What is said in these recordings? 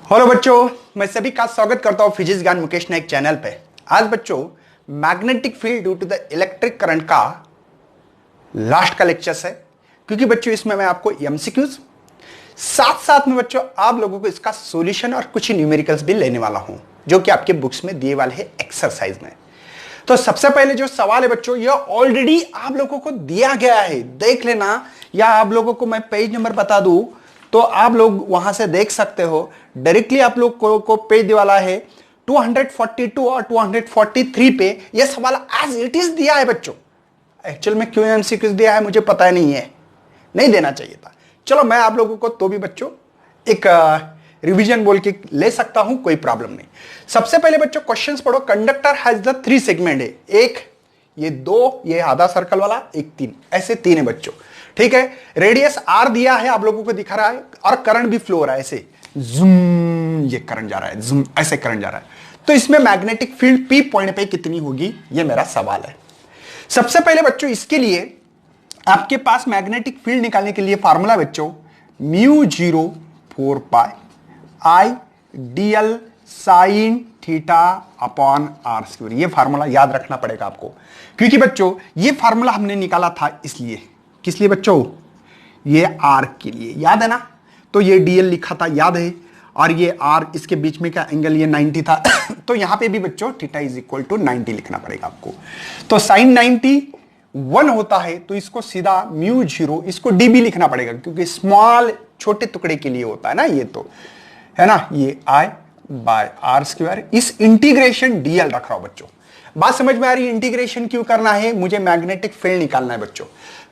Hello बच्चों, मैं सभी का स्वागत करता हूं फिजिक्स ज्ञान मुकेश नाइक चैनल पे। आज बच्चों magnetic field due to the electric current का लास्ट का लेक्चर्स है, क्योंकि बच्चों इसमें मैं आपको एमसीक्यूज साथ साथ में बच्चों आप लोगों को इसका सॉल्यूशन और कुछ न्यूमेरिकल्स भी लेने वाला हूं, जो कि आपके बुक्स में दिए वाले हैं एक्सरसाइज में। तो सबसे पहले जो सवाल है बच्चों, ये ऑलरेडी आप लोगों को दिया गया है, देख लेना, या आप लोगों को मैं पेज नंबर बता दूं तो आप लोग वहां से देख सकते हो। डायरेक्टली आप लोग को पेज वाला है 242 और 243 पे यह सवाल एज इट इज दिया है बच्चों। एक्चुअल में क्यों एमसीक्यूज दिया है मुझे पता नहीं है, नहीं देना चाहिए था। चलो मैं आप लोगों को तो भी बच्चों एक रिवीजन बोल के ले सकता हूं, कोई प्रॉब्लम नहीं। सबसे पहले बच्चों क्वेश्चंस पढ़ो। कंडक्टर हैज द 3 सेगमेंट है, एक ये 2, ये आधा सर्कल वाला, एक 3, ऐसे 3 है बच्चों, ठीक है। रेडियस आर दिया है, आप लोगों को दिखा रहा है, और करंट भी फ्लो हो रहा है, ऐसे जूम ये करंट जा रहा है, जूम ऐसे करंट जा रहा है। तो इसमें मैग्नेटिक फील्ड पी पॉइंट पे कितनी होगी, ये मेरा सवाल है। सबसे पहले बच्चों इसके लिए आपके पास मैग्नेटिक फील्ड निकालने के लिए फार्मूला बच्चों μ0 4 pi I dl sine theta upon R square. ये फार्मूला याद रखना पड़ेगा आपको, क्योंकि बच्चों ये फार्मूला हमने निकाला था इसलिए, किस लिए बच्चों, ये आर के लिए, याद है ना। तो ये dl लिखा था, याद है, और ये आर, इसके बीच में का एंगल ये 90 था तो यहां पे भी बच्चों थीटा इज इक्वल टू 90 लिखना पड़ेगा आपको। तो साइन 90 1 होता है, तो इसको सीधा μ0 इसको db लिखना पड़ेगा, क्योंकि स्मॉल छोटे टुकड़े के लिए होता है ना, ये तो है ना, ये आई बाय आर स्क्वायर। इस इंटीग्रेशन dl रख रहा हूं बच्चों। बात समझ में आ रही है? इंटीग्रेशन क्यों करना है, मुझे मैग्नेटिक फील्ड निकालना है बच्चों।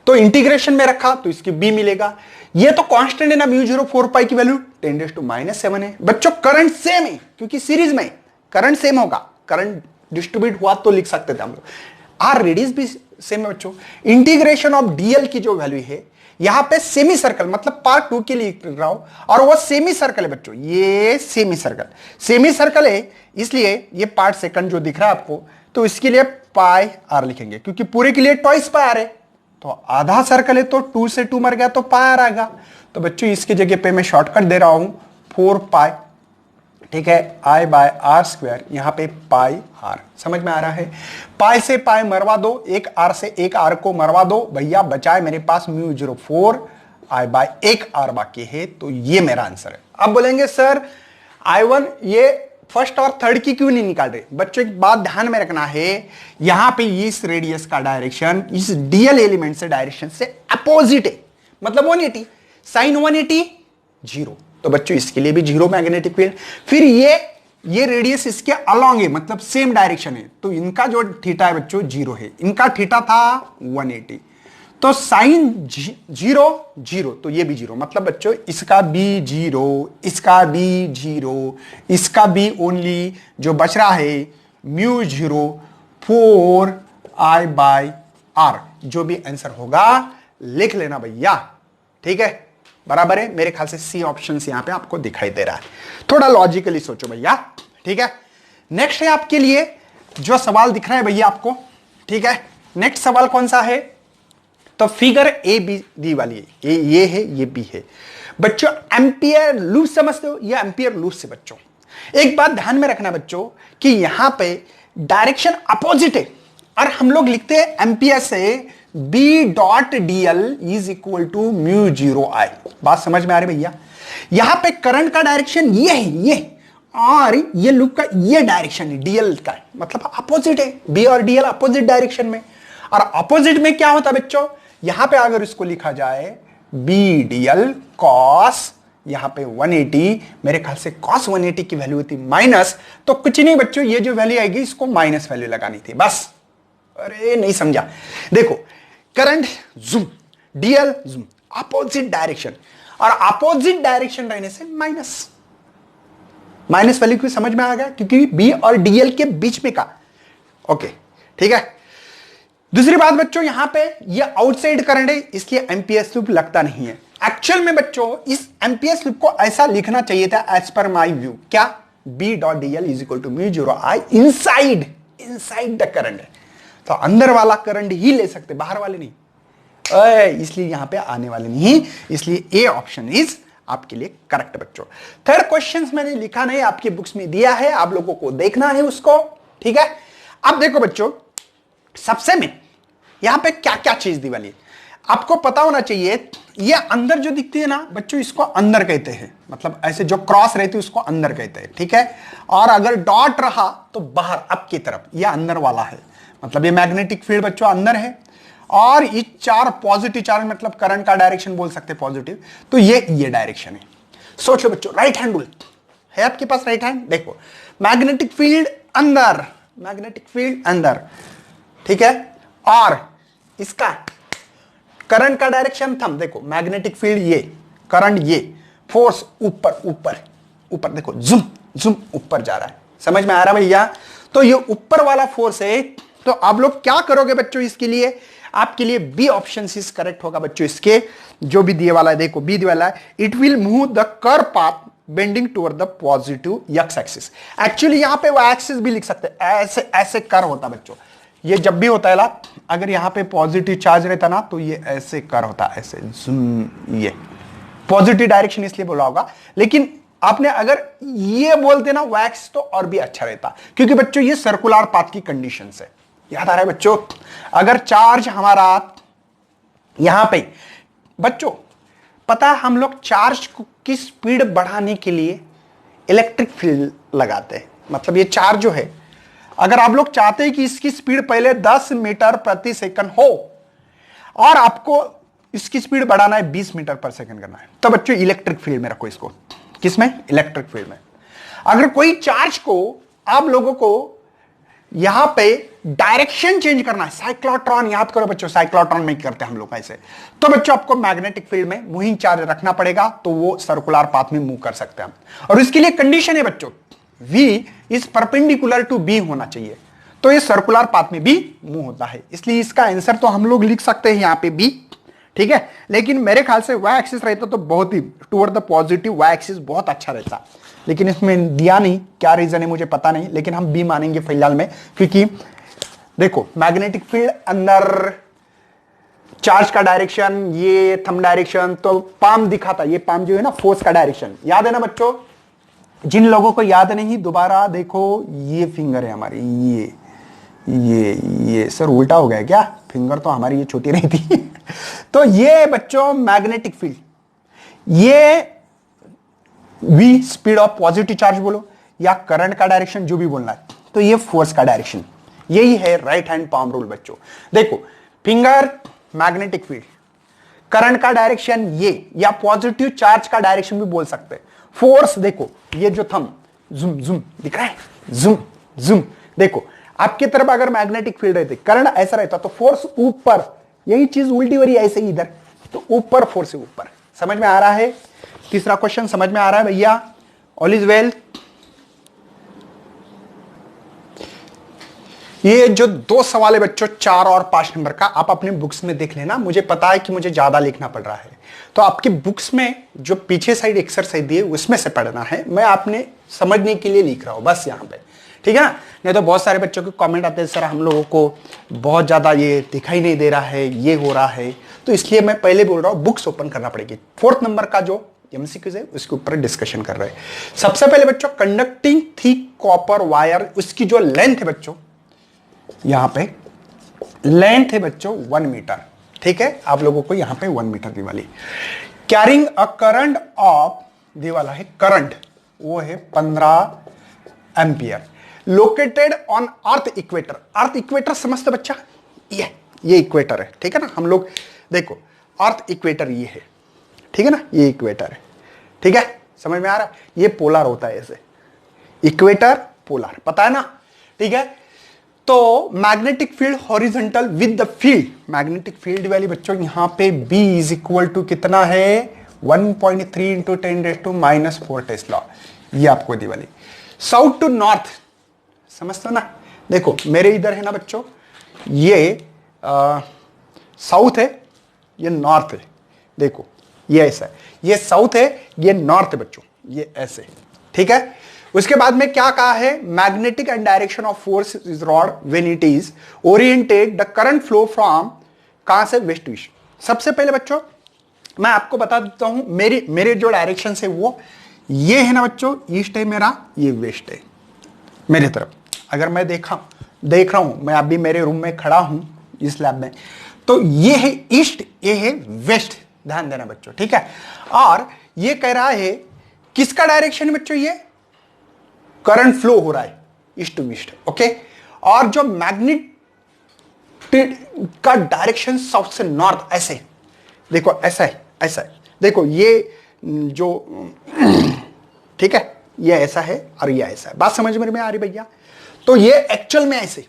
तो इंटीग्रेशन में रखा तो इसकी b मिलेगा। ये तो कांस्टेंट है ना, μ0 4 पाई की वैल्यू 10⁻⁷ है बच्चों। करंट सेम है, क्योंकि सीरीज में करंट सेम होगा, करंट डिस्ट्रीब्यूट हुआ तो लिख सकते थे हम लोग। आर रेडियस भी सेम है बच्चों। इंटीग्रेशन ऑफ dl की जो वैल्यू है, यहां पे सेमी सर्कल मतलब पार्ट 2 के लिए लिख रहा हूं, और वो सेमी सर्कल है बच्चों, ये सेमी सर्कल है, इसलिए ये पार्ट सेकंड जो दिख रहा है आपको, तो इसके लिए पाई आर लिखेंगे, क्योंकि पूरे के लिए ट्वाइस पाई आर है। तो आधा सर्कल है तो 2 से 2 मर गया तो पाई आर आएगा। तो बच्चों इसकी जगह पे मैं शॉर्टकट दे रहा हूं 4 पाई, ठीक है, आई बाय आर स्क्वायर, यहां पे पाई आर। समझ में आ रहा है? पाई से पाई मरवा दो, एक आर से एक आर को मरवा दो भैया, बचाए मेरे पास μ0 4 आई बाय एक आर बाकी है। तो ये मेरा आंसर है। अब बोलेंगे सर I1 ये फर्स्ट और थर्ड की क्यों नहीं निकाल रहे? बच्चों एक बात ध्यान में रखना है, यहां पे इस रेडियस का डायरेक्शन इस dl एलिमेंट से डायरेक्शन से अपोजिट है, मतलब 180, साइन 180 0। तो बच्चों इसके लिए भी 0 मैग्नेटिक फील्ड। फिर ये रेडियस इसके अलोंग है, मतलब सेम डायरेक्शन है, तो इनका जो थीटा है बच्चों 0 है, इनका थीटा था 180, तो साइन 0 0, तो ये भी 0, मतलब बच्चों इसका भी 0, इसका भी 0, इसका भी ओनली जो बच रहा है μ0 4 आई बाय आर। जो भी आंसर होगा लिख लेना भैया, ठीक है, बराबर है। मेरे ख्याल से सी ऑप्शन यहां पे आपको दिखाई दे रहा है। थोड़ा लॉजिकली सोचो भैया, ठीक है। नेक्स्ट है आपके लिए जो सवाल दिख रहा है भैया आपको, ठीक है। नेक्स्ट सवाल कौन सा है, तो फिगर ए बी दी वाली है, ये है, ये बी है बच्चों। एम्पियर लूप समझते हो, ये एम्पियर लूप से बच्चों एक बात ध्यान में रखना बच्चों कि यहां पे डायरेक्शन अपोजिट है, और हम लोग लिखते हैं एम्पियर से B dot dl is equal to μ0 I. बात समझ में आ रही भैया? यहां पे करंट का डायरेक्शन ये है, ये, और ये लूप का ये डायरेक्शन है dl का, मतलब अपोजिट है, b और dl अपोजिट डायरेक्शन में। और अपोजिट में क्या होता है बच्चों, यहां पे अगर इसको लिखा जाए b dl cos, यहां पे 180, मेरे ख्याल से cos 180 की वैल्यू होती माइनस, तो कुछ नहीं बच्चों, ये जो वैल्यू आएगी इसको माइनस वैल्यू लगानी थी बस। अरे नहीं समझा, देखो current zoom, dl zoom, opposite direction, और अपोजिट डायरेक्शन रहने से माइनस वैल्यू क्यों समझ में आ गया, क्योंकि b और dl के बीच में का, ओके, ठीक है। दूसरी बात बच्चों, यहां पे ये आउटसाइड करंट है, इसलिए एम्पियर लूप लगता नहीं है। एक्चुअल में बच्चों इस एम्पियर लूप को ऐसा लिखना चाहिए था एज पर माय व्यू, क्या, b dot dl is equal to μ0 I inside the current है, तो अंदर वाला करंट ही ले सकते, बाहर वाले नहीं, इसलिए यहां पे आने वाले नहीं, इसलिए ए ऑप्शन इज आपके लिए करेक्ट बच्चों। थर्ड क्वेश्चन मैंने लिखा नहीं, आपकी बुक्स में दिया है, आप लोगों को देखना है उसको, ठीक है। अब देखो बच्चों, सबसे में यहां पे क्या क्या चीज दी वाली आपको पता होना चाहिए। ये अंदर जो दिखती है ना बच्चों, इसको अंदर कहते हैं, मतलब ऐसे जो क्रॉस रहती है उसको अंदर कहते हैं, ठीक है। और अगर डॉट रहा तो बाहर अप की तरफ, ये अंदर वाला है, मतलब ये मैग्नेटिक फील्ड बच्चों अंदर है। और ये चार पॉजिटिव चार्ज, मतलब करंट का डायरेक्शन बोल सकते हैं पॉजिटिव, तो ये डायरेक्शन है। सोचो बच्चों, राइट हैंड रूल है आपके पास, राइट हैंड देखो, मैग्नेटिक फील्ड अंदर, मैग्नेटिक फील्ड अंदर, ठीक है। और इसका करंट का डायरेक्शन थंब, देखो मैग्नेटिक फील्ड ये, करंट ये, फोर्स ऊपर ऊपर ऊपर, देखो जुम जुम ऊपर जा रहा है, समझ में आ रहा है भैया। तो ये ऊपर वाला फोर्स है। तो आप लोग क्या करोगे बच्चों, इसके लिए आपके लिए बी ऑप्शन इज करेक्ट होगा बच्चों। इसके जो भी दिए वाला है, देखो बी दिए वाला है, it will move the curve path bending toward the positive x axis. Actually यहां पे वाई एक्सिस भी लिख सकते हैं, ऐसे ऐसे कर्व होता बच्चों। ये जब भी होता है ला, अगर यहां पे पॉजिटिव चार्ज रहता ना तो ये ऐसे कर्व होता, ऐसे जूम, ये पॉजिटिव डायरेक्शन इसलिए बोला होगा। लेकिन आपने अगर ये बोलते ना वाई एक्सिस तो और भी अच्छा रहता, क्योंकि बच्चों ये सर्कुलर पाथ की कंडीशन है। याद आ रहा है बच्चों, अगर चार्ज हमारा यहां पे बच्चों, पता है हम लोग चार्ज की स्पीड बढ़ाने के लिए इलेक्ट्रिक फील्ड लगाते हैं। मतलब ये चार्ज जो है, अगर आप लोग चाहते हैं कि इसकी स्पीड पहले 10 मीटर प्रति सेकंड हो और आपको इसकी स्पीड बढ़ाना है 20 मीटर पर सेकंड करना है, तो बच्चों इलेक्ट्रिक फील्ड में रखो इसको। किसमें? इलेक्ट्रिक फील्ड में। अगर कोई चार्ज को आप लोगों को यहां पे डायरेक्शन चेंज करना है, साइक्लोट्रॉन, याद करो बच्चों, साइक्लोट्रॉन में करते हैं हम लोग ऐसे, तो बच्चों आपको मैग्नेटिक फील्ड में मूविंग चार्ज रखना पड़ेगा, तो वो सर्कुलर पाथ में मूव कर सकते हैं हम। और इसके लिए कंडीशन है बच्चों, V is perpendicular to B होना चाहिए, तो ये सर्कुलर पाथ में भी मूव होता है। इसलिए इसका आंसर तो हम लोग लिख सकते हैं यहां पे B, ठीक है। लेकिन मेरे ख्याल से वाई एक्सिस रहता तो बहुत ही toward the positive, Y axis बहुत अच्छा रहता, लेकिन इसमें दिया नहीं, क्या रीजन है मुझे पता नहीं, लेकिन हम बी मानेंगे फिलहाल में। क्योंकि देखो मैग्नेटिक फील्ड अंदर, चार्ज का डायरेक्शन ये थंब डायरेक्शन, तो पाम दिखा था, ये पाम जो है ना फोर्स का डायरेक्शन, याद है ना बच्चों। जिन लोगों को याद नहीं दोबारा देखो, ये फिंगर है हमारी, ये सर उल्टा हो गया क्या, फिंगर तो हमारी ये छोटी नहीं थी तो ये बच्चों मैग्नेटिक फील्ड, ये v speed of positive charge बोलो या करंट का डायरेक्शन जो भी बोलना है, तो ये फोर्स का डायरेक्शन, यही है राइट हैंड पाम रूल बच्चों। देखो फिंगर मैग्नेटिक फील्ड, करंट का डायरेक्शन ये, या पॉजिटिव चार्ज का डायरेक्शन भी बोल सकते हैं। फोर्स देखो, ये जो थंब जूम जूम दिख रहा है, जूम जूम, देखो आपकी तरफ अगर मैग्नेटिक फील्ड रहती, करंट ऐसा रहता तो फोर्स ऊपर, यही चीज उल्टी वरी ऐसे ही इधर, तो ऊपर फोर्स है ऊपर। समझ में आ रहा है? तीसरा क्वेश्चन समझ में आ रहा है भैया? All is well. ये जो दो सवाल है बच्चों 4 और 5 नंबर का, आप अपने बुक्स में देख लेना। मुझे पता है कि मुझे ज्यादा लिखना पड़ रहा है, तो आपकी बुक्स में जो पीछे साइड एक्सरसाइज दी है उसमें से पढ़ना है, मैं आपने समझने के लिए लिख रहा हूं बस यहां पे, ठीक है ना। नहीं तो बहुत सारे बच्चों के कमेंट आते हैं, सर हम लोगों को बहुत ज्यादा ये दिखाई नहीं दे रहा है, ये हो रहा है, तो इसलिए मैं पहले बोल रहा हूं बुक्स ओपन करना पड़ेगी। 4th नंबर का जो एमसीक्यूज है उसके ऊपर डिस्कशन कर रहे हैं। सबसे पहले बच्चों कंडक्टिंग थिक कॉपर वायर, उसकी जो लेंथ है बच्चों, यहां पे लेंथ है बच्चों 1 मीटर, ठीक है। आप लोगों को यहां पे 1 मीटर दी वाली, कैरिंग अ करंट ऑफ, दी वाला है करंट, वो है 15 ampere, located on earth equator. Earth equator समझते बच्चा, ये इक्वेटर है, ठीक है ना। हम लोग देखो अर्थ इक्वेटर ये है, ठीक है ना, ये इक्वेटर है, ठीक है, समझ में आ रहा है। ये पोलर होता है ऐसे, इक्वेटर पोलर, पता है ना, ठीक है। तो magnetic field horizontal with the field, magnetic field वाली बच्चों यहां पे B इज इक्वल टू कितना है 1.3 इंटू 10⁻⁻⁴ टेस्ला, ये आपको दी वाली। साउथ टू नॉर्थ समझते हो ना, देखो मेरे इधर है ना बच्चों, ये साउथ है, ये नॉर्थ है, देखो ये ऐसा है, ये साउथ है, ये नॉर्थ है बच्चों, ये ऐसे, ठीक है। उसके बाद में क्या कहा है, magnetic and direction of force is rod when it is oriented the current flow from, कहां से, वेस्ट टू ईस्ट। सबसे पहले बच्चों मैं आपको बता देता हूं, मेरे जो डायरेक्शन से वो ये है ना बच्चों, ईस्ट है मेरा, ये वेस्ट है मेरे तरफ। अगर मैं देख रहा हूं, मैं अभी मेरे रूम में खड़ा हूं इस लैब में, तो ये है ईस्ट, ये है वेस्ट, ध्यान देना बच्चों, ठीक है। और ये कह रहा है किसका डायरेक्शन बच्चों, ये करंट फ्लो हो रहा है ईस्ट टू वेस्ट, ओके। और जो मैग्नेट का डायरेक्शन साउथ से नॉर्थ, ऐसे देखो, ऐसा है, ऐसा है, देखो ये जो ठीक है, ये ऐसा है और ये ऐसा है। बात समझ में आ रही भैया? तो ये एक्चुअल में ऐसे,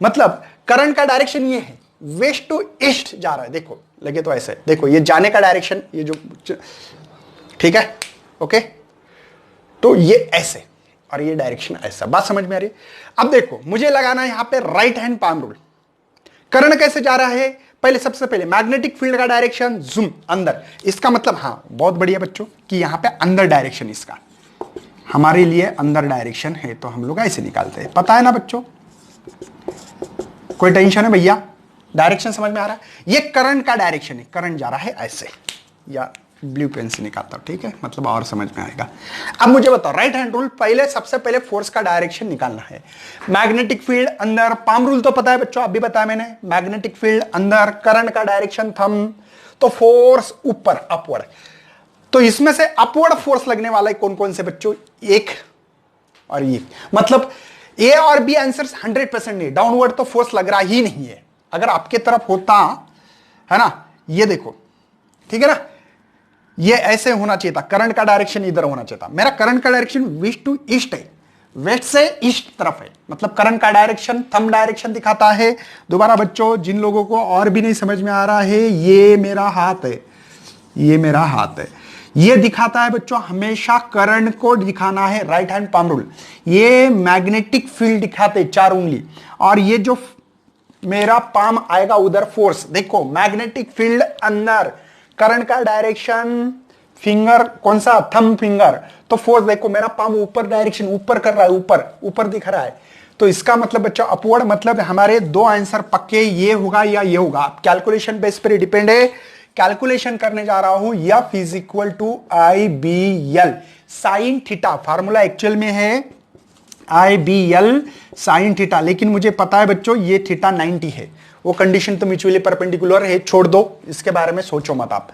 मतलब करंट का डायरेक्शन ये है, वेस्ट टू ईस्ट जा रहा है, देखो लगे तो ऐसे, देखो ये जाने का डायरेक्शन, ये जो, ठीक है, ओके। तो ये ऐसे और ये डायरेक्शन ऐसा, बात समझ में आ रही है? अब देखो मुझे लगाना है यहां पे right hand palm rule. Current कैसे जा रहा है, पहले सबसे पहले मैग्नेटिक फील्ड का डायरेक्शन जूम अंदर, इसका मतलब, हाँ बहुत बढ़िया बच्चों कि यहां पे अंदर डायरेक्शन, इसका हमारे लिए अंदर डायरेक्शन है, तो हम लोग ऐसे निकालते हैं, पता है ना बच्चों, कोई टेंशन है भैया? डायरेक्शन समझ में आ रहा है? ये करंट का डायरेक्शन है, करंट जा रहा है ऐसे, या ब्लू पेन से निकालता हूं, ठीक है, मतलब और समझ में आएगा। अब मुझे बताओ राइट हैंड रूल, पहले सबसे पहले फोर्स का डायरेक्शन निकालना है। मैग्नेटिक फील्ड अंदर, पाम रूल तो पता है बच्चों, अभी बताया मैंने, मैग्नेटिक फील्ड अंदर, करंट का डायरेक्शन थंब, तो फोर्स ऊपर अपवर्ड। तो इसमें से अपवर्ड फोर्स लगने वाला है कौन कौन से बच्चों, एक और ये, मतलब ए और बी आंसर 100% नहीं, डाउनवर्ड तो फोर्स लग रहा ही नहीं है। अगर आपके तरफ होता है ना, ये देखो, ठीक है ना, ये ऐसे होना चाहिए था, करंट का डायरेक्शन इधर होना चाहिए था। मेरा करंट का डायरेक्शन वेस्ट टू ईस्ट है, वेस्ट से ईस्ट तरफ है, मतलब करंट का डायरेक्शन थंब डायरेक्शन दिखाता है। दोबारा बच्चों, जिन लोगों को और भी नहीं समझ में आ रहा है, ये मेरा हाथ है, ये मेरा हाथ है, ये दिखाता है बच्चों, हमेशा करंट को दिखाना है राइट हैंड पाम रूल। ये मैग्नेटिक फील्ड दिखाते 4 उंगली, और ये जो मेरा पाम आएगा उधर फोर्स, देखो मैग्नेटिक फील्ड अंदर, करंट का डायरेक्शन फिंगर कौन सा, थंब फिंगर, तो फोर्स देखो मेरा पाम ऊपर डायरेक्शन, ऊपर कर रहा है, ऊपर ऊपर दिख रहा है। तो इसका मतलब बच्चों अपवर्ड, मतलब हमारे 2 आंसर पक्के, ये होगा या ये होगा। कैलकुलेशन बेस पर डिपेंड है, कैलकुलेशन करने जा रहा हूं, F is equal to I B L sine theta, formula actual में है I B L sine theta, लेकिन मुझे पता है बच्चों ये थीटा 90 है, वो कंडीशन तो म्यूचुअली परपेंडिकुलर है, छोड़ दो, इसके बारे में सोचो मत आप।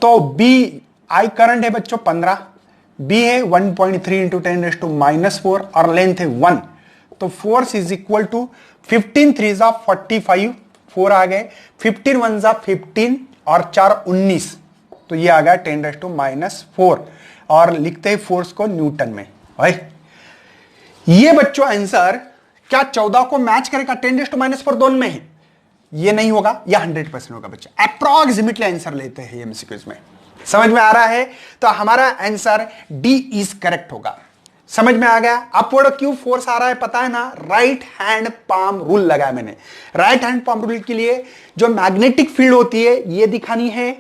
तो बी आई करंट है बच्चों 15, बी है 1.3 इंटू 10⁻⁴ और लेंथ है 1, तो फोर्स इज इक्वल टू 15 3 जा 45, 4 आ गए, 15 1 जा 15 और 4 19, तो ये आ गया 10⁻⁴, और लिखते हैं फोर्स को न्यूटन में। भाई ये बच्चों आंसर क्या 14 को मैच करेगा, 10⁻⁴ दोनों में है, ये नहीं होगा, या 100% होगा बच्चा, अप्रॉक्सिमेटली आंसर लेते हैं एमसीक्यूज में। समझ में आ रहा है? तो हमारा आंसर डी इज करेक्ट होगा। समझ में आ गया? अपवर्ड क्यों फोर्स आ रहा है पता है ना, राइट हैंड पाम रूल लगाया मैंने। राइट हैंड पाम रूल के लिए जो मैग्नेटिक फील्ड होती है ये दिखानी है,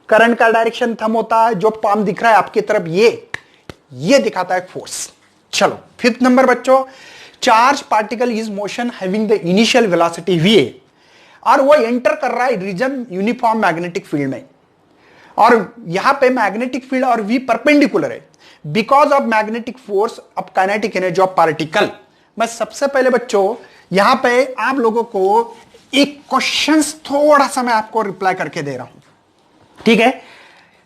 करंट का डायरेक्शन थंब होता है, जो पाम दिख रहा है आपकी तरफ ये दिखाता है फोर्स। चलो 5th नंबर बच्चों, charge particle is motion having the initial velocity V, और वो एंटर कर रहा है रीजन यूनिफॉर्म मैग्नेटिक फील्ड में, और यहां पे मैग्नेटिक फील्ड और वी परपेंडिकुलर है because of magnetic force of kinetic energy of particle. मैं सबसे पहले बच्चों यहां पे आप लोगों को एक क्वेश्चंस थोड़ा सा मैं आपको रिप्लाई करके दे रहा हूं, ठीक है।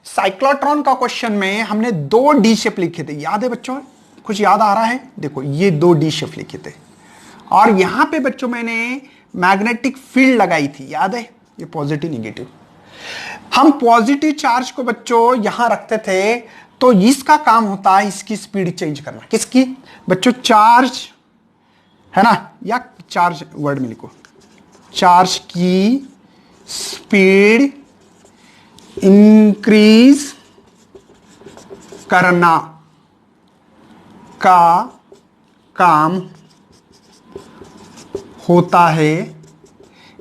साइक्लोट्रॉन का क्वेश्चन में हमने 2 डी शेप लिखे थे, याद है बच्चों? कुछ याद आ रहा है? देखो ये 2 डी शेप लिखे थे, और यहां पे बच्चों मैंने मैग्नेटिक फील्ड लगाई थी, याद है? ये पॉजिटिव निगेटिव, हम पॉजिटिव चार्ज को बच्चों यहां रखते थे, तो इसका काम होता है इसकी स्पीड चेंज करना। किसकी बच्चों? चार्ज है ना, या चार्ज वर्ड में लिखो, चार्ज की स्पीड इंक्रीज करना का काम होता है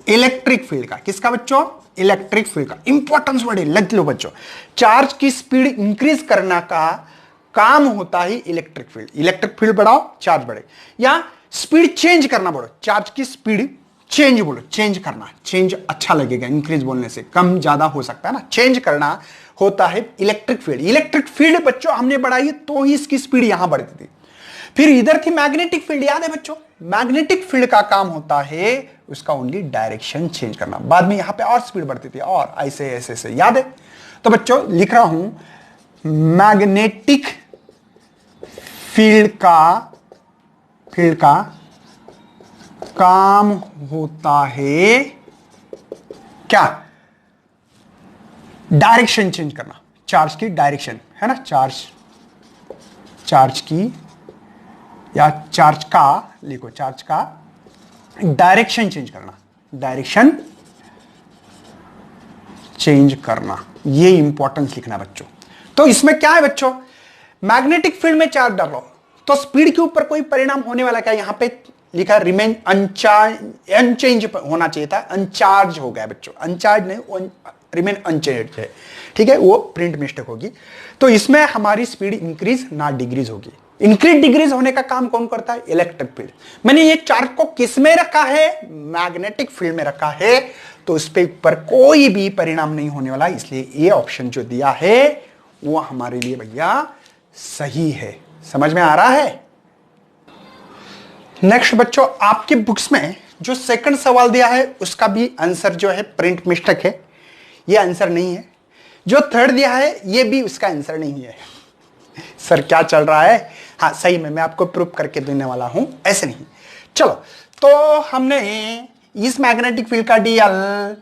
इलेक्ट्रिक फील्ड का। किसका बच्चों? इलेक्ट्रिक फील्ड का। इंपॉर्टेंस वर्ड है, लग लो बच्चों, चार्ज की स्पीड इंक्रीज करना का काम होता है इलेक्ट्रिक फील्ड। इलेक्ट्रिक फील्ड बढ़ाओ चार्ज बढ़े, या स्पीड चेंज करना बढ़ो, चार्ज की स्पीड चेंज बोलो, चेंज करना, चेंज अच्छा लगेगा, इंक्रीज बोलने से कम ज्यादा हो सकता है ना, चेंज करना होता है इलेक्ट्रिक फील्ड। इलेक्ट्रिक फील्ड बच्चों हमने बढ़ाई तो ही इसकी स्पीड यहां बढ़ती थी। फिर इधर थी मैग्नेटिक फील्ड, याद है बच्चों, मैग्नेटिक फील्ड का काम होता है उसका ओनली डायरेक्शन चेंज करना। बाद में यहां पे और स्पीड बढ़ती थी और ऐसे ऐसे ऐसे, याद है। तो बच्चों लिख रहा हूं मैग्नेटिक फील्ड का काम होता है क्या, डायरेक्शन चेंज करना, चार्ज की डायरेक्शन है ना, चार्ज की या चार्ज का लिखो, चार्ज का डायरेक्शन चेंज करना, डायरेक्शन चेंज करना, ये इंपॉर्टेंस लिखना बच्चों। तो इसमें क्या है बच्चों, मैग्नेटिक फील्ड में चार्ज डालो तो स्पीड के ऊपर कोई परिणाम होने वाला क्या, यहां पे लिखा रिमेन अनचेंज होना चाहिए था, अनचार्ज हो गया बच्चों, अनचार्ज नहीं, रिमेन अनचेंज है, ठीक है, वो प्रिंट मिस्टेक होगी। तो इसमें हमारी स्पीड इंक्रीज ना डिक्रीज होगी। इंक्रीज डिक्रीज होने का काम कौन करता है, इलेक्ट्रिक फील्ड। मैंने ये चार्ज को किस में रखा है, मैग्नेटिक फील्ड में रखा है, तो इस पे ऊपर कोई भी परिणाम नहीं होने वाला, इसलिए ये ऑप्शन जो दिया है वो हमारे लिए भैया सही है। समझ में आ रहा है। नेक्स्ट बच्चों, आपके बुक्स में जो सेकंड सवाल दिया है उसका भी आंसर जो है प्रिंट मिस्टेक है, ये आंसर नहीं है। जो थर्ड दिया है ये भी उसका आंसर नहीं है। सर क्या चल रहा है, हाँ सही में मैं आपको प्रूफ करके देने वाला हूं, ऐसे नहीं। चलो, तो हमने इस मैग्नेटिक फील्ड का डीएल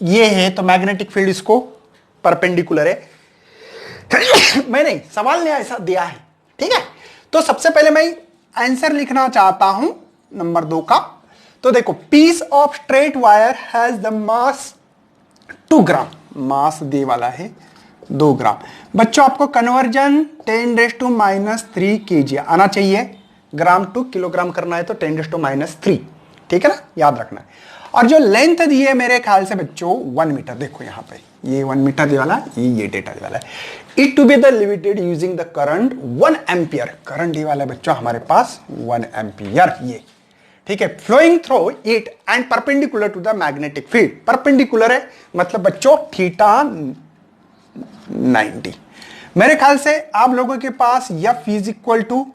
ये है, तो मैग्नेटिक फील्ड इसको परपेंडिकुलर है। मैं नहीं, सवाल ने ऐसा दिया है, ठीक है। तो सबसे पहले मैं आंसर लिखना चाहता हूं नंबर 2 का। तो देखो, piece of straight wire has the mass 2 gram, mass दे वाला है 2 ग्राम। बच्चों आपको कन्वर्जन 10⁻³ kg आना चाहिए, ग्राम टू किलोग्राम करना है तो 10⁻³ ठीक है ना, याद रखना है। और जो लेंथ दी है मेरे ख्याल से बच्चों 1 मीटर, देखो यहां पे ये 1 मीटर दे वाला, ये डेटा दे वाला है। It to be the limited using the current 1 ampere, current दे वाला है बच्चों हमारे पास 1 एम्पियर, ये ठीक है, flowing through it and perpendicular to the magnetic field. Perpendicular है मतलब बच्चों थीटा 90। मेरे ख्याल से आप लोगों के पास F is equal to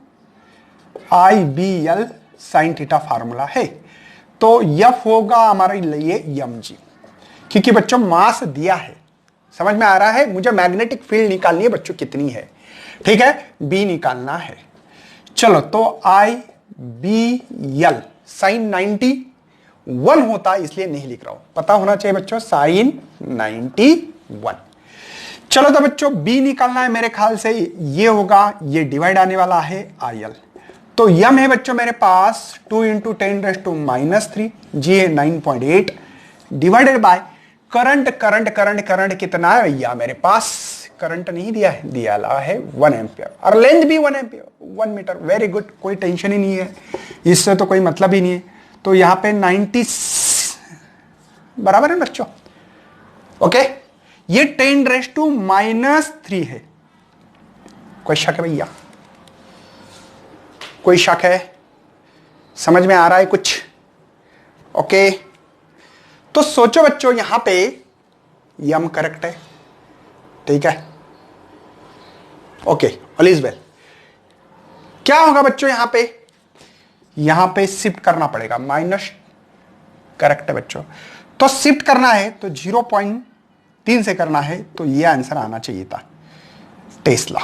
IBL sine theta formula है, तो F होगा हमारे लिए mg, क्योंकि बच्चों मास दिया है। समझ में आ रहा है, मुझे मैग्नेटिक फील्ड निकालनी है बच्चों कितनी है, ठीक है, B निकालना है। चलो, तो IBL साइन 91 होता है, इसलिए नहीं लिख रहा हूं, पता होना चाहिए बच्चों साइन 91। चलो, तो बच्चों B निकालना है, मेरे ख्याल से ये होगा, ये डिवाइड आने वाला है IL। तो यम है बच्चों मेरे पास 2 × 10⁻³ जी है 9.8 डिवाइडेड बाय करंट कितना है भैया, मेरे पास करंट नहीं दिया है, दिया है 1 एम्पियर, और लेंथ भी 1 एम्पियर 1 मीटर। वेरी गुड, कोई टेंशन ही नहीं है, इससे तो कोई मतलब ही नहीं है। तो यहां पे 90 बराबर है बच्चों, ओके। ये 10⁻³ है। कोई शक है भैया, कोई शक है, समझ में आ रहा है कुछ, ओके। तो सोचो बच्चों, यहां पे यम करेक्ट है, ठीक है, ओके, ऑल इज वेल। क्या होगा बच्चों, यहां पे शिफ्ट करना पड़ेगा, माइनस करेक्ट है बच्चों। तो शिफ्ट करना है तो 0.3 से करना है, तो ये आंसर आना चाहिए था टेस्ला,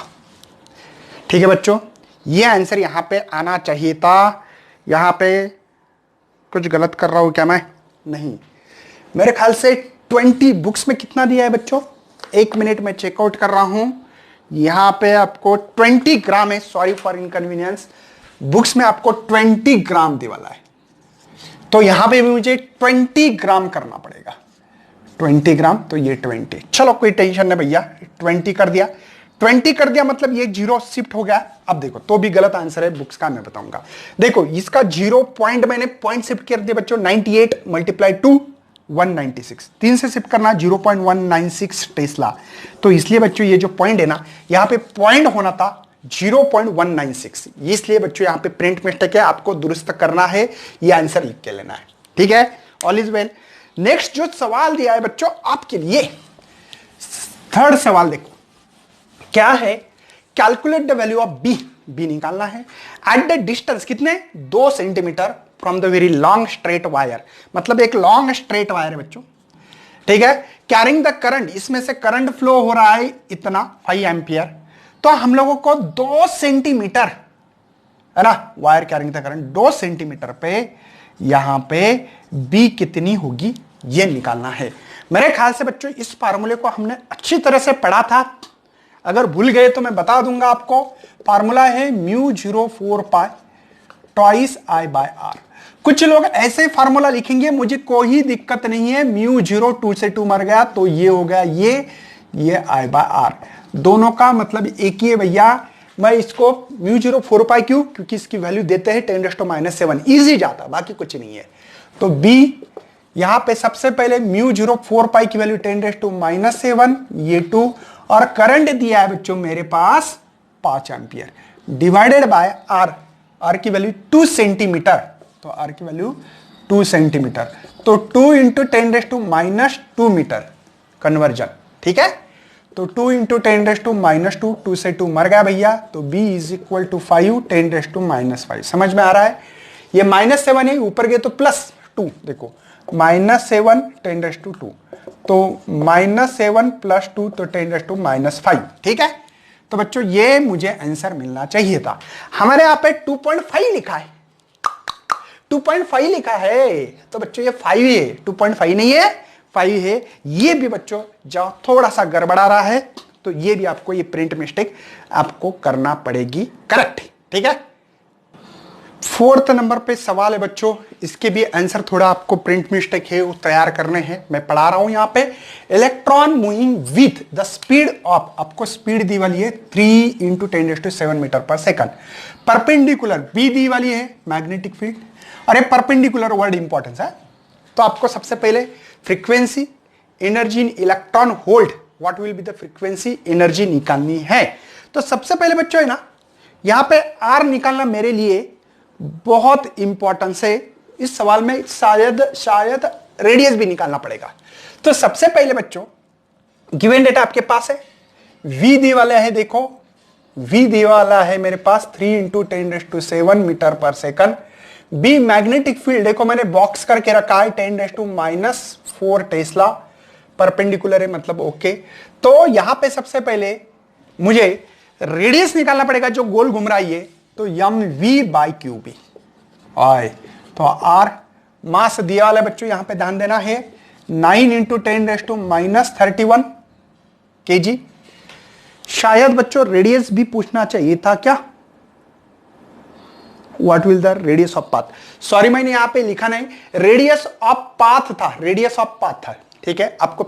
ठीक है बच्चों, ये आंसर यहां पे आना चाहिए था। यहां पे कुछ गलत कर रहा हूं क्या मैं, नहीं, मेरे ख्याल से 20 बुक्स में कितना दिया है बच्चों, 1 मिनट में चेकआउट कर रहा हूं। यहां पे आपको 20 ग्राम है, सॉरी फॉर इनकन्वीनियंस, बुक्स में आपको 20 ग्राम दे वाला है, तो यहां पे भी मुझे 20 ग्राम करना पड़ेगा, 20 ग्राम, तो ये 20। चलो कोई टेंशन नहीं भैया, 20 कर दिया, 20 कर दिया मतलब ये 0 शिफ्ट हो गया। अब देखो, तो भी गलत आंसर है बुक्स का, मैं बताऊंगा। देखो, इसका 0 पॉइंट मैंने पॉइंट शिफ्ट कर दिया बच्चों, 98 × 2 196, 3 से शिफ्ट करना 0.196 टेस्ला। तो इसलिए बच्चों ये जो पॉइंट है ना, यहां पे पॉइंट होना था 0.196, इसलिए बच्चों यहां पे प्रिंट मिस्टेक है, आपको दुरुस्त करना है, ये आंसर लिख के लेना है, ठीक है। All is well. नेक्स्ट जो सवाल दिया है बच्चों आपके लिए, थर्ड सवाल देखो क्या है, calculate the value of B, B निकालना है एट द डिस्टेंस कितने 2 centimetre from the very long straight wire, मतलब एक लॉन्ग स्ट्रेट वायर है बच्चों, ठीक है, कैरिंग द करंट, इसमें से करंट फ्लो हो रहा है इतना 5 एम्पियर, तो हम लोगों को 2 सेंटीमीटर है ना, wire carrying the current 2 centimetre पे यहां पे बी कितनी होगी ये निकालना है। मेरे ख्याल से बच्चों इस फार्मूले को हमने अच्छी तरह से पढ़ा था, अगर भूल गए तो मैं बता दूंगा आपको। फार्मूला है μ04 पाई ट्वाइस I बाय आर। कुछ लोग ऐसे फार्मूला लिखेंगे, मुझे कोई दिक्कत नहीं है, μ0 2 से 2 मर गया तो ये हो गया ये I बाय आर, दोनों का मतलब एक ही है भैया। मैं इसको μ04 पाई क्यों, क्योंकि इसकी वैल्यू देते हैं 10⁻⁷, इजी जाता, बाकी कुछ नहीं है। तो बी यहां पे सबसे पहले μ04 पाई की वैल्यू 10⁻⁷, ये 2, और करंट दिया है बच्चों मेरे पास 5 ampere divided by R, R की वैल्यू 2 सेंटीमीटर, तो आर की वैल्यू 2 सेंटीमीटर, तो 2 × 10⁻² मीटर कन्वर्जन, ठीक है। तो 2 × 10⁻², 2 से 2 मर गया भैया, तो b इज इक्वल टू 5 10⁻⁵। समझ में आ रहा है, ये -7 है, ऊपर गए तो +2, देखो -7 10⁻², तो -7 + 2 तो 10⁻⁵, ठीक है। तो बच्चों ये मुझे आंसर मिलना चाहिए था। हमारे यहाँ पे 2.5 लिखा है, 2.5 लिखा है, तो बच्चों ये 5 है, 2.5 नहीं है 5 है। ये भी बच्चों जब थोड़ा सा गड़बड़ा रहा है तो ये भी आपको, ये प्रिंट मिस्टेक आपको करना पड़ेगी करेक्ट, ठीक है। 4th नंबर पे सवाल है बच्चों, इसके भी आंसर थोड़ा आपको प्रिंट मिस्टेक है वो तैयार करने हैं, मैं पढ़ा रहा हूं यहां पे। Electron moving with the speed of, आपको स्पीड दी वाली है 3 × 10⁻⁷ मीटर पर सेकंड, परपेंडिकुलर बी दी वाली है मैग्नेटिक फील्ड, और ये परपेंडिकुलर वर्ड इंपॉर्टेंस है। तो आपको सबसे पहले frequency energy in electron hold, what will be the frequency energy निकालनी है। तो सबसे पहले बच्चों है ना, यहां पे आर निकालना मेरे लिए बहुत इंपॉर्टेंस है। इस सवाल में शायद रेडियस भी निकालना पड़ेगा। तो सबसे पहले बच्चों गिवन डेटा आपके पास है, v दी वाला है, देखो v दी वाला है मेरे पास 3 × 10⁻⁷ मीटर पर सेकंड। बी मैग्नेटिक फील्ड देखो मैंने बॉक्स करके रखा है 10⁻⁴ टेस्ला, परपेंडिकुलर है मतलब ओके। तो यहां पे सबसे पहले मुझे रेडियस निकालना पड़ेगा जो गोल घूम रहा है, तो mv/qb आए। तो आर मास दिया वाला बच्चों यहां पे ध्यान देना है 9 × 10⁻⁻31 kg। शायद बच्चों रेडियस भी पूछना चाहिए था क्या, what will the radius of path, sorry मैंने यहां पे लिखा नहीं, रेडियस ऑफ पाथ था, रेडियस ऑफ पाथ था, ठीक है। आपको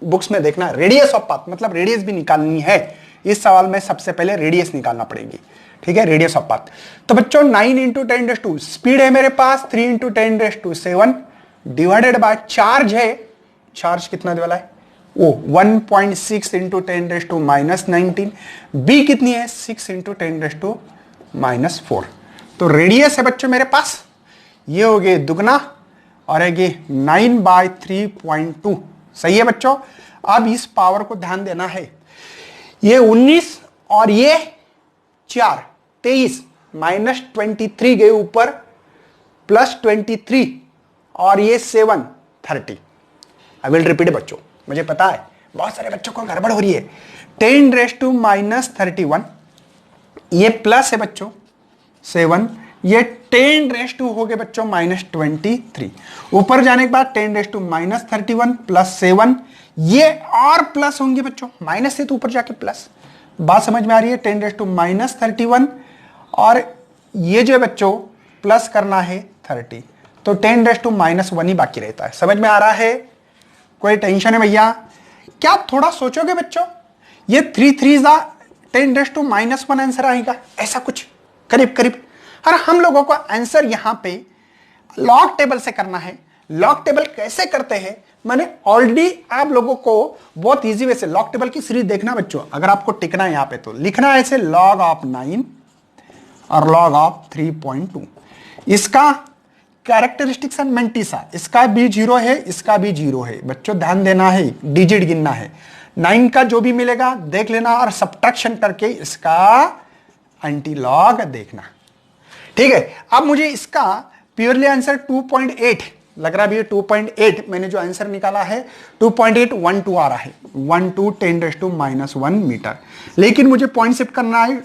बुक्स में देखना है रेडियस ऑफ पाथ, मतलब रेडियस भी निकालनी है। इस सवाल में सबसे पहले रेडियस निकालना पड़ेगी, ठीक है, रेडियस ऑफ पाथ। तो बच्चों 9 × 10⁻², स्पीड है मेरे पास 3 × 10⁻⁷ डिवाइडेड बाय चार्ज है, चार्ज कितना वाला है वो 1.6 × 10⁻⁻19, बी कितनी है 6 × 10⁻⁴। तो रेडियस है बच्चों मेरे पास, ये हो गए दुगना और है 9/3.2, सही है बच्चों। अब इस पावर को ध्यान देना है, ये 19 और ये 4 23 -23 गए ऊपर, +23 और ये 7 30। आई विल रिपीट बच्चों, मुझे पता है बहुत सारे बच्चों को गड़बड़ हो रही है। 10⁻⁻31 ये प्लस है बच्चों 7, ये 10 हो गए बच्चों -23, ऊपर जाने के बाद 10⁻⁻31 +7, ये और प्लस होंगे बच्चों, माइनस से तो ऊपर जाके प्लस, बात समझ में आ रही है। 10⁻⁻31 और ये जो बच्चों प्लस करना है 30, तो 10⁻⁻1 ही बाकी रहता है। समझ में आ रहा है, कोई टेंशन है भैया क्या, थोड़ा सोचोगे बच्चों, ये 3 3 10⁻⁻1 आंसर आएगा, ऐसा कुछ करीब करीब। और हम लोगों को आंसर यहां पे लॉग टेबल से करना है। लॉग टेबल कैसे करते हैं, मैंने ऑलरेडी आप लोगों को बहुत इजी वे से लॉग टेबल की सीरीज देखना बच्चों, अगर आपको टिकना है यहां पे तो लिखना है ऐसे log of 9 और log of 3.2। इसका कैरेक्टरिस्टिक्स एंड मेंटिसा, इसका भी 0 है, इसका भी 0 है। बच्चों ध्यान देना है, डिजिट गिनना है। 9 का जो भी मिलेगा देख लेना और सब्ट्रैक्शन करके इसका एंटीलॉग देखना। ठीक है, अब मुझे इसका प्योरली आंसर 2.8 लग रहा है भैया। 2.8 मैंने जो आंसर निकाला है 2.812 आ रहा है, 12 10⁻⁻1 मीटर। लेकिन मुझे पॉइंट शिफ्ट करना है,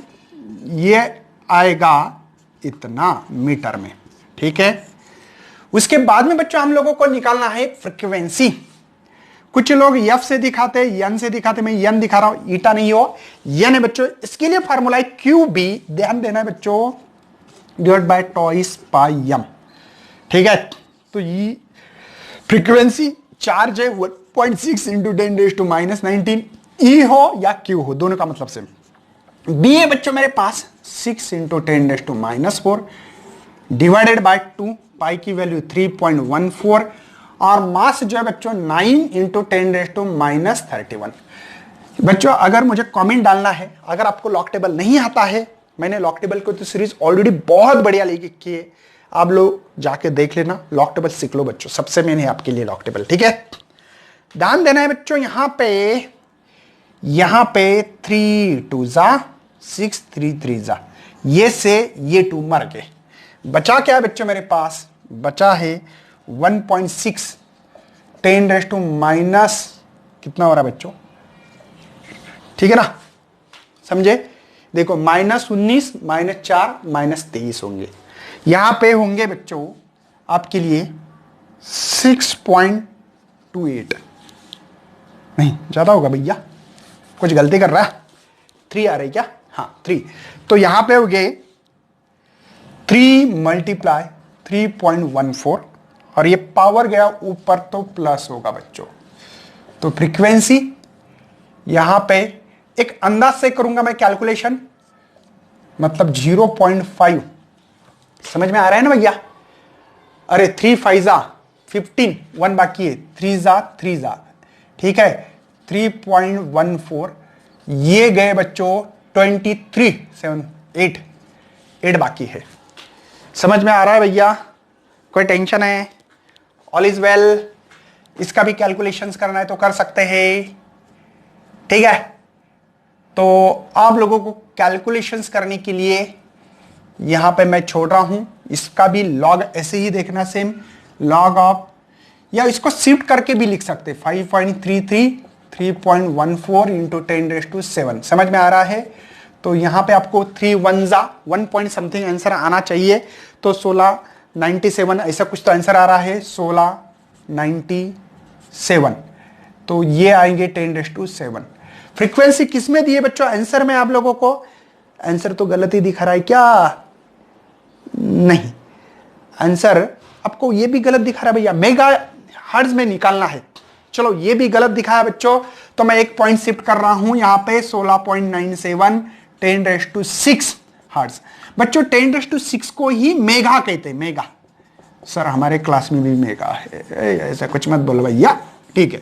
ये आएगा इतना मीटर में। ठीक है, उसके बाद में बच्चों हम लोगों को निकालना है फ्रीक्वेंसी। कुछ लोग एफ से दिखाते, एन से दिखाते, मैं एन दिखा रहा हूं, ईटा नहीं हो, एन है बच्चों। इसके लिए फार्मूला है क्यू बी, ध्यान देना है बच्चों, divide by twice pi M. ठीक है, तो ये फ्रीक्वेंसी चार्ज है 1.6 इंटू 10⁻⁻19 ई हो या क्यू हो, दोनों का मतलब सेम। बी है बच्चों मेरे पास 6 इंटू 10⁻⁻4 डिवाइडेड बाय 2, पाई की वैल्यू 3.14 और मास जो है बच्चों 9 इंटू 10⁻31। बच्चों अगर मुझे कमेंट डालना है, अगर आपको लॉग टेबल नहीं आता है, मैंने लॉग टेबल को तो सीरीज ऑलरेडी बहुत बढ़िया लेके की है, आप लोग जाके देख लेना, लॉग टेबल सीख लो बच्चों, सबसे मेन है आपके लिए लॉग टेबल। ठीक है, ध्यान देना है बच्चों, यहां पे 3 2 जा 6 3 3 जा, ये से ये 2 मर गए। बचा क्या है बच्चों मेरे पास, बचा है 1.6 10⁻⁻ कितना हो रहा है बच्चों, ठीक है ना, समझे। देखो -19 -4 -23 होंगे, यहां पे होंगे बच्चों आपके लिए 6.28, नहीं ज्यादा होगा भैया, कुछ गलती कर रहा है, 3 आ रही क्या, हाँ 3, तो यहां पे हो गए 3 × 3.14 और ये पावर गया ऊपर तो प्लस होगा बच्चों। तो फ्रीक्वेंसी यहां पे एक अंदाज से करूंगा मैं कैलकुलेशन, मतलब 0.5, समझ में आ रहा है ना भैया। अरे 3 5 जा 15, 1 बाकी है, 3 जा 3 जा, ठीक है, 3.14, ये गए बच्चों 23 7 8 बाकी है। समझ में आ रहा है भैया, कोई टेंशन है, ऑल इज वेल। इसका भी कैलकुलेशंस करना है तो कर सकते हैं, ठीक है। तो आप लोगों को कैलकुलेशंस करने के लिए यहां पे मैं छोड़ रहा हूं, इसका भी लॉग ऐसे ही देखना, सेम लॉग ऑफ, या इसको शिफ्ट करके भी लिख सकते 5.33 3.14 इंटू 10⁻7, समझ में आ रहा है। तो यहां पे आपको 3 1 जा 1 पॉइंट समथिंग आंसर आना चाहिए, तो 1697 ऐसा कुछ तो आंसर आ रहा है, 1697, तो ये आएंगे 10⁻7। फ्रीक्वेंसी किसमें दी है बच्चों, आंसर में आप लोगों को, आंसर तो गलत ही दिखा रहा है क्या, नहीं, आंसर आपको ये भी गलत दिखा रहा है भैया, मेगा हर्ट्ज में निकालना है। चलो ये भी गलत दिखा है बच्चों, तो मैं एक पॉइंट शिफ्ट कर रहा हूं यहां पे 16.97 10⁻6 हर्ट्ज। बच्चों 10⁻6 को ही मेगा कहते हैं, मेगा। सर हमारे क्लास में भी मेगा है, ऐसा कुछ मत बोलो भैया, ठीक है।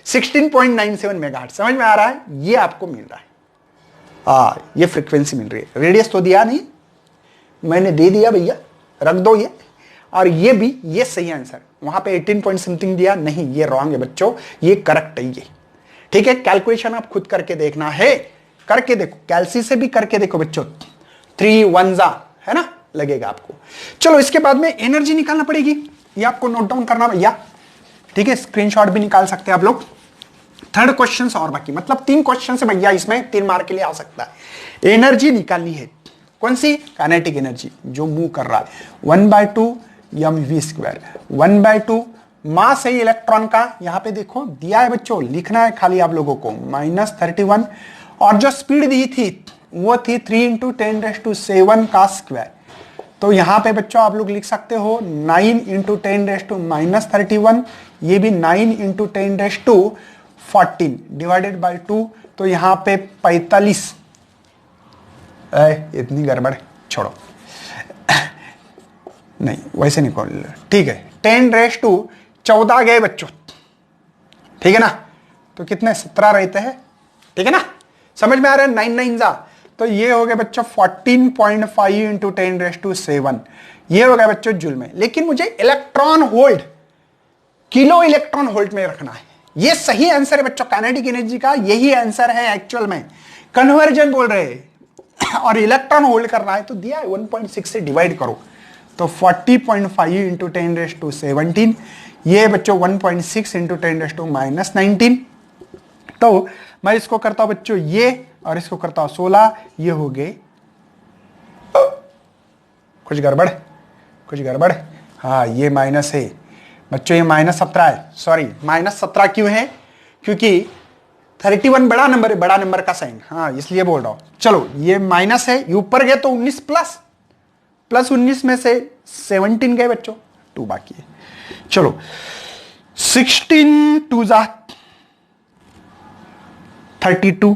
16.97 मेगाहर्ट्ज, समझ में आ रहा है, ये आपको मिल रहा है, ये फ्रीक्वेंसी मिल रही है। रेडियस तो दिया नहीं, मैंने दे दिया भैया, रख दो ये, और ये भी, ये सही आंसर, वहां पे 18 पॉइंट समथिंग दिया, नहीं ये रॉन्ग है बच्चों, ये करेक्ट है ये, ठीक है। कैलकुलेशन आप खुद करके देखना है, करके देखो, कैलसी से भी करके देखो बच्चों, 3 1 जा है ना, लगेगा आपको। चलो इसके बाद में एनर्जी निकालना पड़ेगी, ये आपको नोट डाउन करना भैया, ठीक है, स्क्रीनशॉट भी निकाल सकते हैं आप लोग। 3rd क्वेश्चन और बाकी, मतलब 3 क्वेश्चन से भैया इसमें 3 मार्क के लिए आ सकता है। एनर्जी निकालनी है, कौन सी, काइनेटिक एनर्जी, जो मूव कर रहा है, 1/2 mv², 1/2 मास है इलेक्ट्रॉन का, यहां पे देखो दिया है बच्चों, लिखना है खाली आप लोगों को, -31, और जो स्पीड दी थी वो थी 3 × 10⁻7 का स्क्वायर। तो यहां पे बच्चों आप लोग लिख सकते हो 9 × 10⁻31, ये भी 9 × 10⁻14 डिवाइडेड बाय 2, तो यहां पे 45, इतनी गड़बड़ छोड़ो, नहीं वैसे नहीं खोल, ठीक है, 10⁻14 गए बच्चों, ठीक है ना, तो कितने 17 रहते हैं, ठीक है ना, समझ में आ रहा है, 9 9 जा, तो ये हो गया बच्चों 14.5 इंटू 10⁻⁷ ये हो गया बच्चों जूल में। लेकिन मुझे electron volt kilo electron volt में रखना है। ये सही आंसर है बच्चों काइनेटिक एनर्जी का, यही आंसर है एक्चुअल में। कन्वर्जन बोल रहे हैं और इलेक्ट्रॉन होल्ड करना है तो दिया है 1.6 से डिवाइड करो तो 40.5 इंटू 10⁻17 ये बच्चों 1.6 इंटू 10⁻⁻19। तो मैं इसको करता हूं बच्चों ये और इसको करता हूं 16, ये हो गए कुछ गड़बड़। हाँ ये माइनस है बच्चों, ये -17 है। सॉरी -17 क्यों है? क्योंकि 31 बड़ा नंबर है, बड़ा नंबर का साइन, हाँ इसलिए बोल रहा हूं। चलो ये माइनस है, ये ऊपर गए तो 19 प्लस 19 में से 17 गए बच्चों, 2 बाकी है। चलो 16 2 जा 32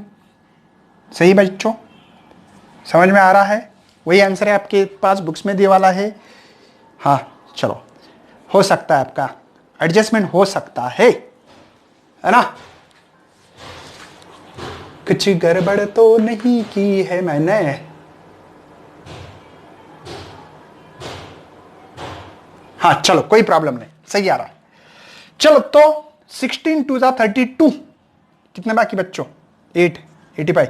सही बच्चों, समझ में आ रहा है? वही आंसर है आपके पास बुक्स में दिए वाला है। हाँ चलो हो सकता है आपका एडजस्टमेंट हो सकता है ना? कुछ गड़बड़ तो नहीं की है मैंने। हाँ चलो कोई प्रॉब्लम नहीं, सही आ रहा है। चलो तो 16 2 जा 32 कितने बाकी बच्चों? 8 85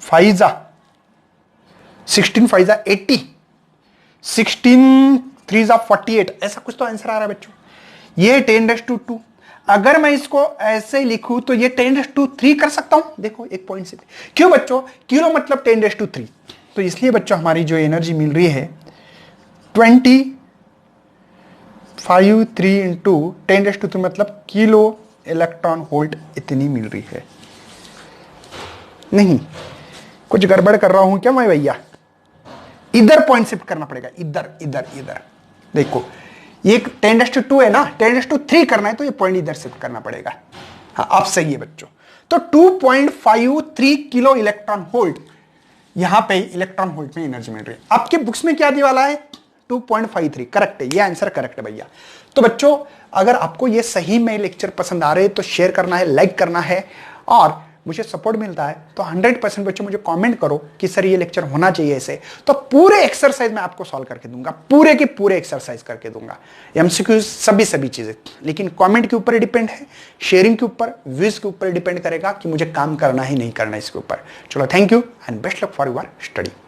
5 जा 16 5 जा 80 16 3 जा 48 ऐसा कुछ तो आंसर आ रहा है बच्चों। ये 10⁻²। अगर मैं इसको ऐसे लिखूं तो ये 10⁻³ कर सकता हूं। देखो एक पॉइंट से, क्यों बच्चों? किलो मतलब 10⁻³ तो इसलिए बच्चों हमारी जो एनर्जी मिल रही है 25 3 इंटू 10⁻³ मतलब किलो इलेक्ट्रॉन वोल्ट इतनी मिल रही है। नहीं कुछ गड़बड़ कर रहा हूं क्या मैं भैया? इधर पॉइंट शिफ्ट करना पड़ेगा, इधर देखो ये 10⁻² है ना, 10⁻³ करना है तो ये पॉइंट इधर शिफ्ट करना पड़ेगा। हाँ अब सही है बच्चों। तो 2.53 किलो इलेक्ट्रॉन वोल्ट यहां पे इलेक्ट्रॉन वोल्ट में एनर्जी मिल रही है। आपके बुक्स में क्या दिया वाला है? 2.53 करेक्ट है, ये आंसर करेक्ट है भैया। तो बच्चों अगर आपको ये सही में लेक्चर पसंद आ रहे हैं तो शेयर करना है, लाइक करना है और मुझे सपोर्ट मिलता है तो 100% बच्चों मुझे कमेंट करो कि सर ये लेक्चर होना चाहिए ऐसे, तो पूरे एक्सरसाइज मैं आपको सॉल्व करके दूंगा, पूरे के पूरे एक्सरसाइज करके दूंगा, एमसीक्यू सभी चीजें। लेकिन कमेंट के ऊपर डिपेंड है, शेयरिंग के ऊपर, व्यूज के ऊपर डिपेंड करेगा कि मुझे काम करना ही नहीं करना इसके ऊपर। चलो thank you and best luck for your study.